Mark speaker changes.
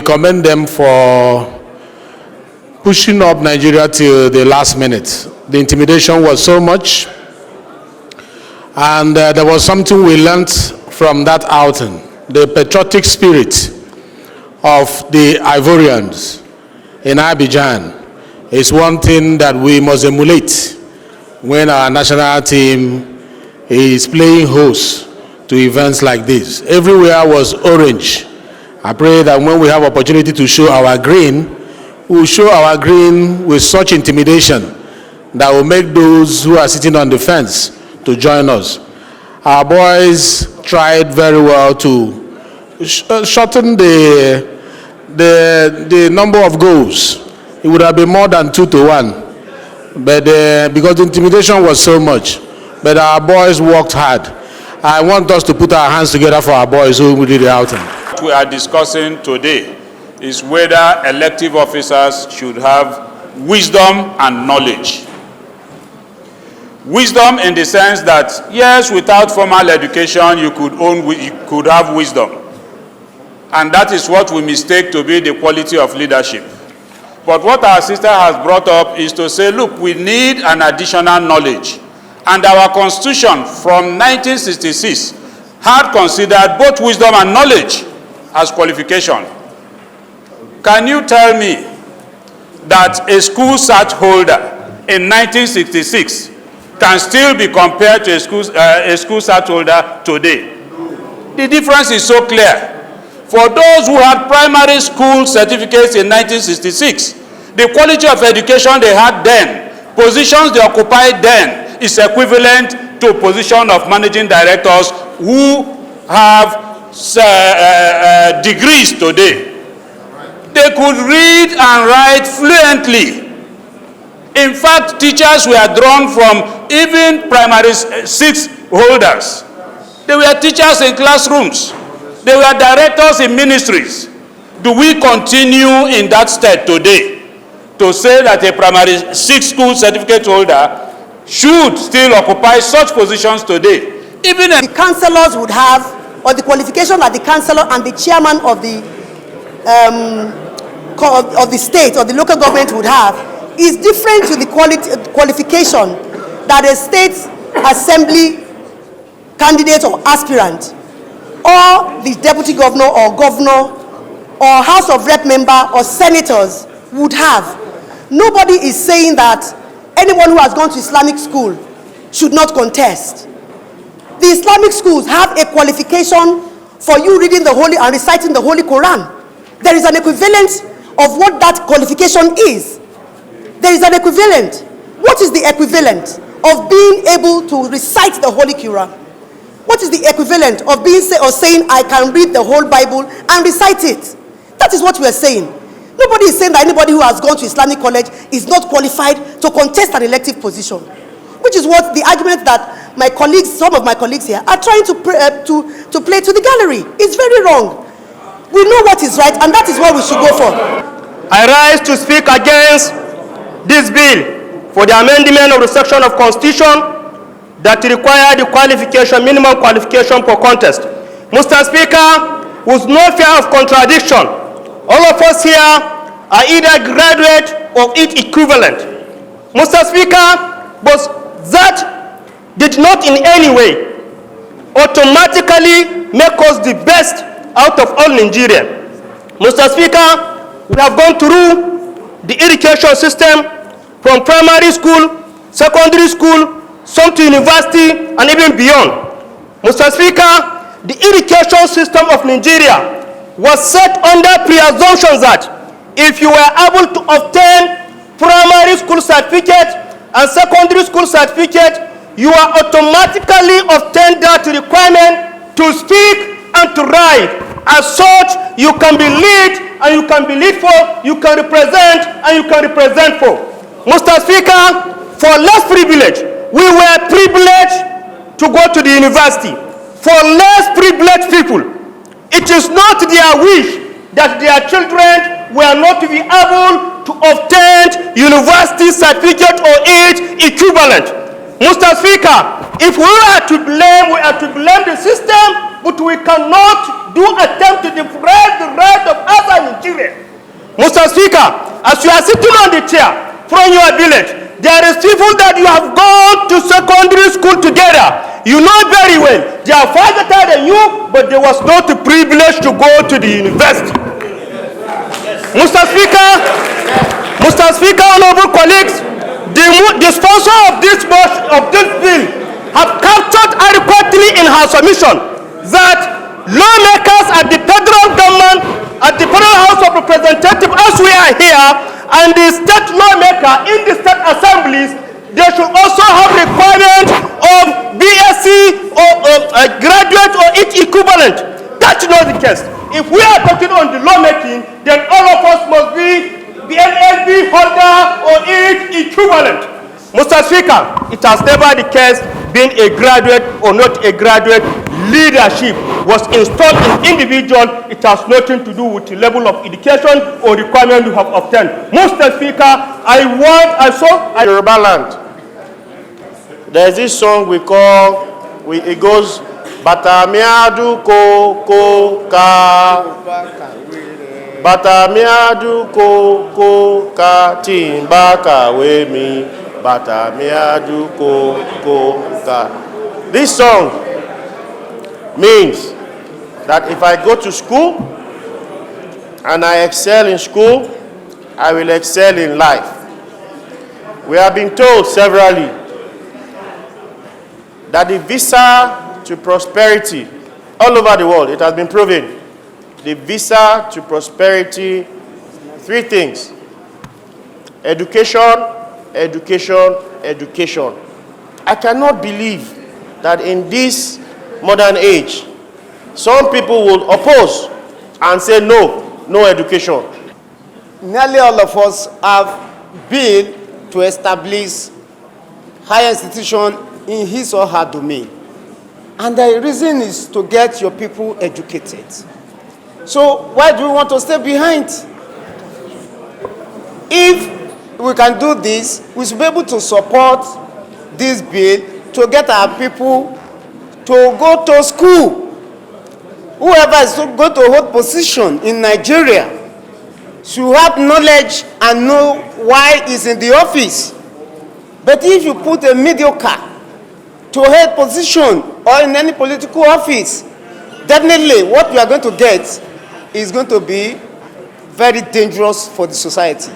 Speaker 1: commend them for pushing up Nigeria till the last minute. The intimidation was so much, and there was something we learned from that outing. The patriotic spirit of the Ivorians in Abidjan is one thing that we must emulate when our national team is playing host to events like this. Everywhere was orange. I pray that when we have opportunity to show our green, we will show our green with such intimidation that will make those who are sitting on the fence to join us. Our boys tried very well to shorten the number of goals. It would have been more than 2-1, but because the intimidation was so much. But our boys worked hard. I want us to put our hands together for our boys who did the outing.
Speaker 2: What we are discussing today is whether elective officers should have wisdom and knowledge. Wisdom in the sense that, yes, without formal education, you could have wisdom. And that is what we mistake to be the quality of leadership. But what our sister has brought up is to say, look, we need an additional knowledge. And our constitution from 1966 had considered both wisdom and knowledge as qualification. Can you tell me that a school cert holder in 1966 can still be compared to a school cert holder today? The difference is so clear. For those who had primary school certificates in 1966, the quality of education they had then, positions they occupied then, is equivalent to position of managing directors who have degrees today. They could read and write fluently. In fact, teachers were drawn from even primary 6 holders. They were teachers in classrooms. They were directors in ministries. Do we continue in that state today to say that a primary 6 school certificate holder should still occupy such positions today?
Speaker 3: Even the councillors would have, or the qualification that the councillor and the chairman of the state or the local government would have is different to the qualification that a state assembly candidate or aspirant, or the deputy governor or House of Rep member or senators would have. Nobody is saying that anyone who has gone to Islamic school should not contest. The Islamic schools have a qualification for you reading the Holy and reciting the Holy Quran. There is an equivalent of what that qualification is. There is an equivalent. What is the equivalent of being able to recite the Holy Quran? What is the equivalent of saying I can read the whole Bible and recite it? That is what we are saying. Nobody is saying that anybody who has gone to Islamic college is not qualified to contest an elective position, which is what the argument that my colleagues, some of my colleagues here, are trying to play to the gallery. It's very wrong. We know what is right, and that is what we should go for.
Speaker 4: I rise to speak against this bill for the amendment of the section of Constitution that require the minimum qualification for contest. Mr. Speaker, with no fear of contradiction, all of us here are either graduate or its equivalent. Mr. Speaker, but that did not in any way automatically make us the best out of all Nigerians. Mr. Speaker, we have gone through the education system from primary school, secondary school, some to university, and even beyond. Mr. Speaker, the education system of Nigeria was set under presumptions that if you were able to obtain primary school certificate and secondary school certificate, you are automatically obtained that requirement to speak and to write. As such, you can be lead and you can be lead for, you can represent and you can represent for. Mr. Speaker, for less privilege, we were privileged to go to the university. For less privileged people, it is not their wish that their children were not to be able to obtain university certificate or its equivalent. Mr. Speaker, if we are to blame the system, but we cannot do attempt to deprive the right of other Nigeria. Mr. Speaker, as you are sitting on the chair from your village, there is people that you have gone to secondary school together. You know very well, they are far better than you, but there was not the privilege to go to the university. Mr. Speaker, honorable colleagues, the sponsor of this bill have captured adequately in her submission that lawmakers at the federal government, at the Federal House of Representatives, as we are here, and the state lawmaker in the state assemblies, they should also have requirement of BSc or graduate or its equivalent. That's not the case. If we are talking on the lawmaking, then all of us must be the LLB holder or its equivalent. Mr. Speaker, it has never the case being a graduate or not a graduate. Leadership was installed in individual. It has nothing to do with the level of education or requirement you have obtained. Mr. Speaker,
Speaker 5: Yoruba land. There's this song we call, it goes, Batamiadu ko ka, Batamiadu ko ka, Timbaka we mi, Batamiadu ko ka. This song means that if I go to school and I excel in school, I will excel in life. We have been told severally that the visa to prosperity all over the world, it has been proven, the visa to prosperity, three things: education, education, education. I cannot believe that in this modern age, some people will oppose and say no education.
Speaker 6: Nearly all of us have been to establish higher institution in his or her domain. And the reason is to get your people educated. So why do we want to stay behind? If we can do this, we should be able to support this bill to get our people to go to school. Whoever is going to hold position in Nigeria should have knowledge and know why he's in the office. But if you put a mediocre to hold position or in any political office, definitely what you are going to get is going to be very dangerous for the society.